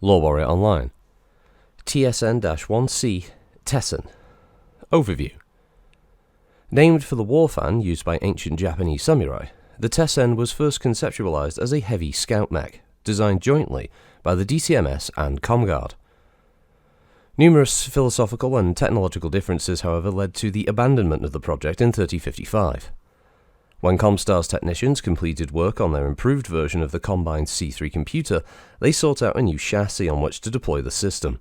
LoreWarrior Online. TSN-1C Tessen. Overview. Named for the war fan used by ancient Japanese samurai, the Tessen was first conceptualized as a heavy scout mech, designed jointly by the DCMS and Comguard. Numerous philosophical and technological differences, however, led to the abandonment of the project in 3055. When Comstars technicians completed work on their improved version of the combined C3 computer, they sought out a new chassis on which to deploy the system.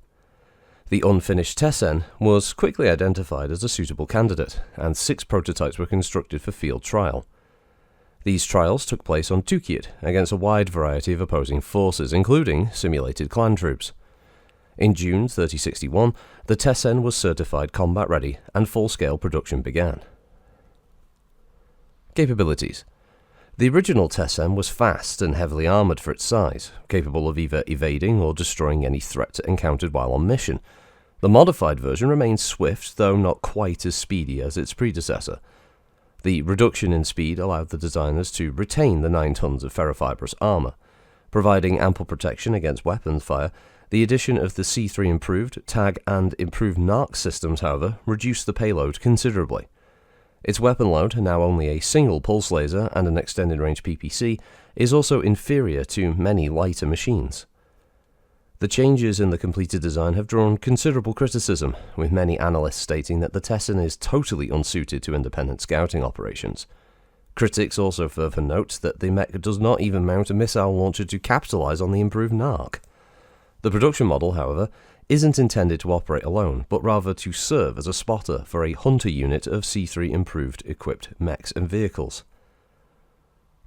The unfinished Tessen was quickly identified as a suitable candidate, and 6 prototypes were constructed for field trial. These trials took place on Tukiyat against a wide variety of opposing forces, including simulated clan troops. In June 3061, the Tessen was certified combat ready, and full-scale production began. Capabilities. The original Tessen was fast and heavily armoured for its size, capable of either evading or destroying any threat encountered while on mission. The modified version remained swift, though not quite as speedy as its predecessor. The reduction in speed allowed the designers to retain the 9 tons of ferrofibrous armour. Providing ample protection against weapons fire, the addition of the C3 improved, TAG and improved NARC systems, however, reduced the payload considerably. Its weapon load, now only a single pulse laser and an extended-range PPC, is also inferior to many lighter machines. The changes in the completed design have drawn considerable criticism, with many analysts stating that the Tessen is totally unsuited to independent scouting operations. Critics also further note that the mech does not even mount a missile launcher to capitalize on the improved NARC. The production model, however, isn't intended to operate alone, but rather to serve as a spotter for a hunter unit of C3 improved equipped mechs and vehicles.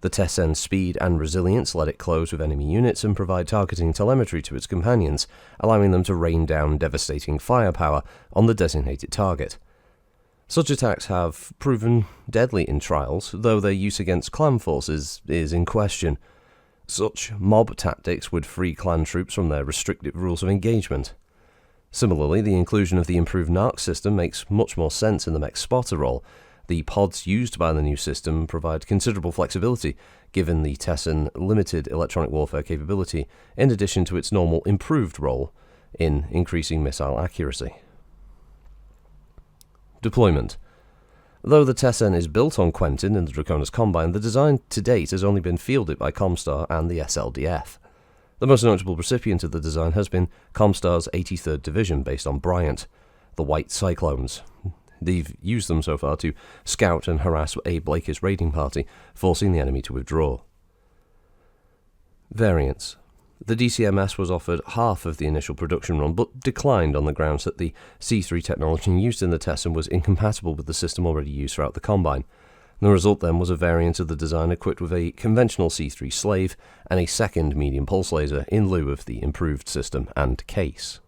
The Tessen's speed and resilience let it close with enemy units and provide targeting telemetry to its companions, allowing them to rain down devastating firepower on the designated target. Such attacks have proven deadly in trials, though their use against clan forces is in question. Such mob tactics would free clan troops from their restrictive rules of engagement. Similarly, the inclusion of the improved NARC system makes much more sense in the mech spotter role. The pods used by the new system provide considerable flexibility, given the Tessen limited electronic warfare capability, in addition to its normal improved role in increasing missile accuracy. Deployment. Though the Tessen is built on Quentin in the Draconis Combine, the design to date has only been fielded by Comstar and the SLDF. The most notable recipient of the design has been Comstar's 83rd Division, based on Bryant, the White Cyclones. They've used them so far to scout and harass a Blakist raiding party, forcing the enemy to withdraw. Variants. The DCMS was offered half of the initial production run, but declined on the grounds that the C3 technology used in the Tessen was incompatible with the system already used throughout the Combine. The result then was a variant of the design equipped with a conventional C3 slave and a second medium pulse laser in lieu of the improved system and case.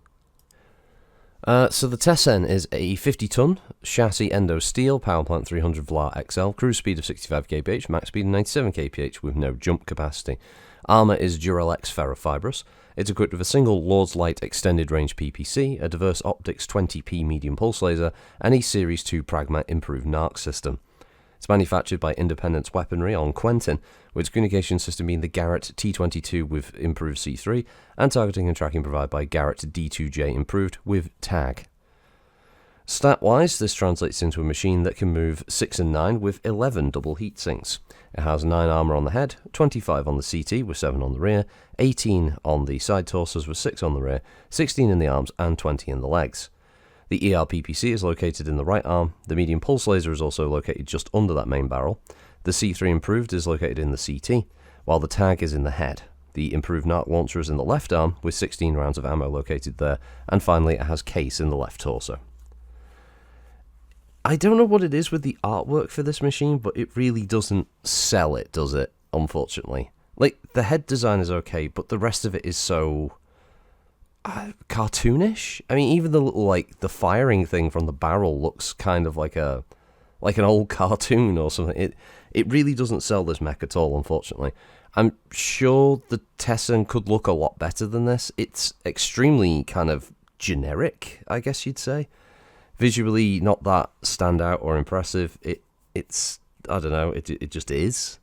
So the Tessen is a 50-ton chassis endo steel powerplant 300 VLAR XL, cruise speed of 65 kph, max speed of 97 kph with no jump capacity. Armour is Duralex ferrofibrous. It's equipped with a single Lord's Light extended range PPC, a diverse optics 20p medium pulse laser, and a Series 2 Pragma improved NARC system. It's manufactured by Independence Weaponry on Quentin, with its communication system being the Garrett T22 with improved C3, and targeting and tracking provided by Garrett D2J improved with TAG. Stat-wise, this translates into a machine that can move 6 and 9 with 11 double heat sinks. It has 9 armour on the head, 25 on the CT with 7 on the rear, 18 on the side torsos with 6 on the rear, 16 in the arms and 20 in the legs. The ERPPC is located in the right arm, the medium pulse laser is also located just under that main barrel, the C3 improved is located in the CT, while the TAG is in the head. The improved NARC launcher is in the left arm, with 16 rounds of ammo located there, and finally it has case in the left torso. I don't know what it is with the artwork for this machine, but it really doesn't sell it, does it? Unfortunately. Like, the head design is okay, but the rest of it is so cartoonish. I mean, even the little, the firing thing from the barrel looks kind of like an old cartoon or something. It really doesn't sell this mech at all, unfortunately. I'm sure the Tessen could look a lot better than this. It's extremely kind of generic, I guess you'd say. Visually, not that standout or impressive. It's I don't know. It just is.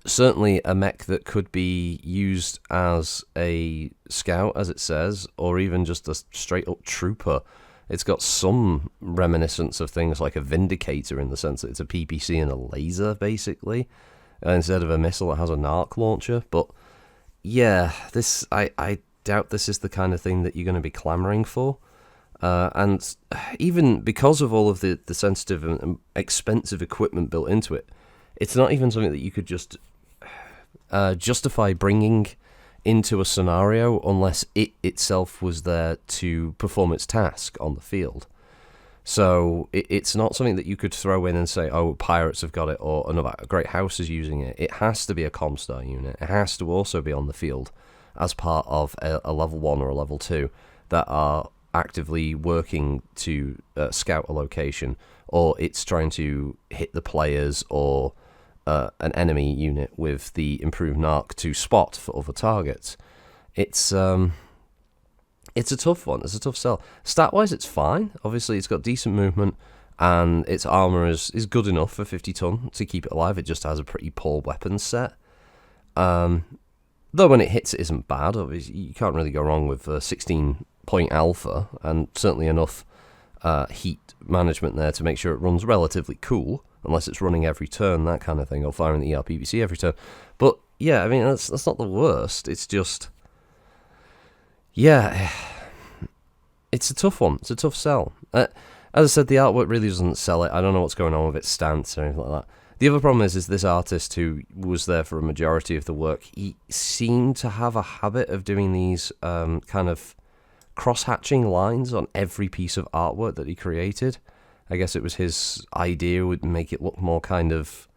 certainly a mech that could be used as a scout, as it says, or even just a straight-up trooper. It's got some reminiscence of things like a Vindicator in the sense that it's a PPC and a laser, basically. Instead of a missile, it has an arc launcher. But yeah, this I doubt this is the kind of thing that you're going to be clamoring for. And even because of all of the sensitive and expensive equipment built into it, it's not even something that you could just justify bringing into a scenario unless it itself was there to perform its task on the field. So it's not something that you could throw in and say, oh, pirates have got it, or another great house is using it. It has to be a Comstar unit. It has to also be on the field as part of a level 1 or a level 2 that are actively working to scout a location, or it's trying to hit the players or an enemy unit with the improved narc to spot for other targets. It's a tough one. It's a tough sell. Stat-wise, it's fine. Obviously, it's got decent movement, and its armor is good enough for 50 ton to keep it alive. It just has a pretty poor weapons set. Though when it hits, it isn't bad. Obviously, you can't really go wrong with 16-point alpha, and certainly enough heat management there to make sure it runs relatively cool, unless it's running every turn, that kind of thing, or firing the ERPVC every turn. But yeah, I mean, that's not the worst. It's just, yeah, it's a tough one. It's a tough sell. As I said, the artwork really doesn't sell it. I don't know what's going on with its stance or anything like that. The other problem is this artist who was there for a majority of the work, he seemed to have a habit of doing these kind of cross-hatching lines on every piece of artwork that he created. I guess it was his idea, would make it look more kind of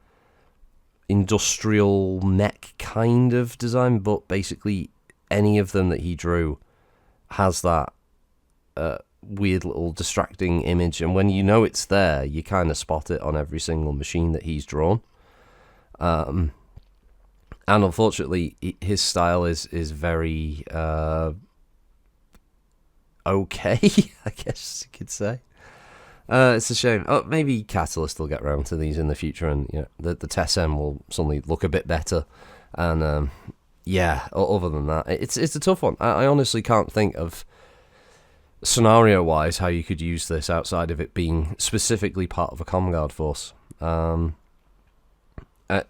industrial mech kind of design, but basically any of them that he drew has that weird little distracting image, and when you know it's there, you kind of spot it on every single machine that he's drawn. And unfortunately, his style is very okay, I guess you could say. It's a shame. Oh, maybe Catalyst will get around to these in the future, and the Tessen will suddenly look a bit better. And yeah, other than that, it's a tough one. I honestly can't think of scenario-wise how you could use this outside of it being specifically part of a Comguard force.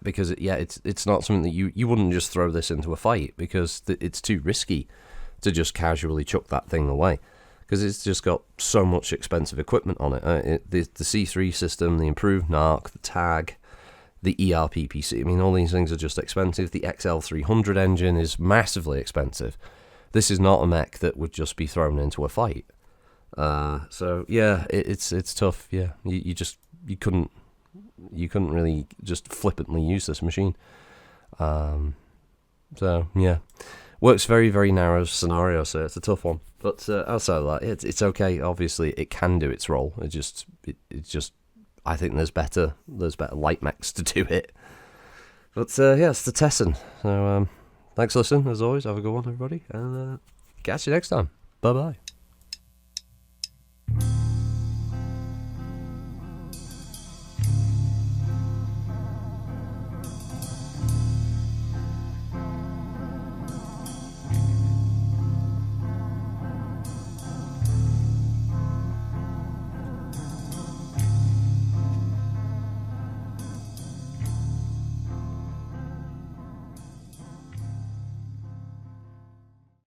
Because it's not something that you wouldn't just throw this into a fight, because it's too risky to just casually chuck that thing away, because it's just got so much expensive equipment on it. The C3 system, the improved narc, the tag, the ERPPC. I mean, all these things are just expensive. The XL300 engine is massively expensive. This is not a mech that would just be thrown into a fight. So yeah, it's tough. Yeah, you couldn't really just flippantly use this machine. So yeah, works very, very narrow scenario, so it's a tough one. But outside of that, it's okay. Obviously, it can do its role. It's just I think there's better light mechs to do it. But yeah, it's the Tessen. So thanks for listening, as always. Have a good one, everybody, and catch you next time. Bye bye.